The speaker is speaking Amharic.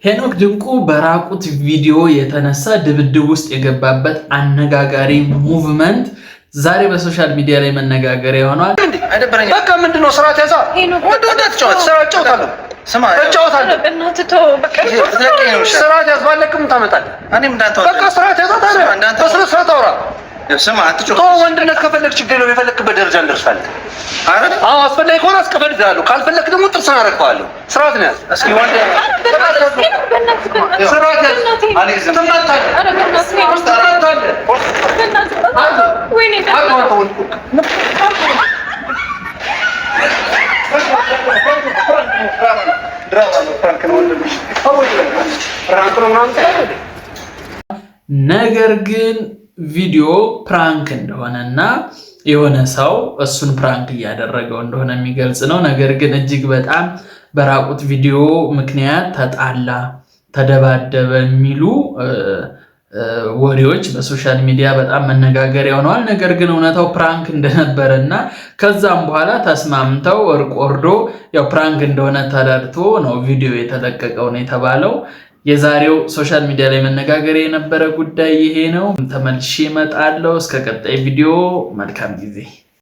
ሄኖክ ድንቁ በራቁት ቪዲዮ የተነሳ ድብድብ ውስጥ የገባበት አነጋጋሪ ሙቭመንት ዛሬ በሶሻል ሚዲያ ላይ መነጋገሪያ ሆኗል። በቃ ምንድነው ስራ ተያዛ ወደዳት ስራ ጫውታለሁ ስማ ጫውታለሁ እናንተ ተው በቃ ስራ ተያዝ ባለቅም ታመጣለህ እኔም እንዳንተ በቃ ስራ ተያዛ ታዲያ በስነ ስርዓት አውራ ስማ አትጮህ ወንድነት ከፈለክ ችግር ነው የፈለክበት ደረጃ እንደርሳለህ አይደል አዎ አስፈላጊ ከሆነ አስቀበልልሃለሁ ካልፈለክ ደግሞ ጥርሰን አረጋለሁ ስርዓት ነው ያዝ እስኪ ወንድ ስርዓት ያዝ አለይዘም ተማታለህ አረ በእናትህ ወይኔ ነገር ግን ቪዲዮ ፕራንክ እንደሆነና የሆነ ሰው እሱን ፕራንክ እያደረገው እንደሆነ የሚገልጽ ነው። ነገር ግን እጅግ በጣም በራቁት ቪዲዮ ምክንያት ተጣላ፣ ተደባደበ የሚሉ ወሬዎች በሶሻል ሚዲያ በጣም መነጋገሪያ ሆነዋል። ነገር ግን እውነታው ፕራንክ እንደነበረና ከዛም በኋላ ተስማምተው እርቅ ወርዶ ያው ፕራንክ እንደሆነ ተረድቶ ነው ቪዲዮ የተለቀቀው ነው የተባለው። የዛሬው ሶሻል ሚዲያ ላይ መነጋገሪያ የነበረ ጉዳይ ይሄ ነው። ተመልሼ እመጣለሁ። እስከ ቀጣይ ቪዲዮ መልካም ጊዜ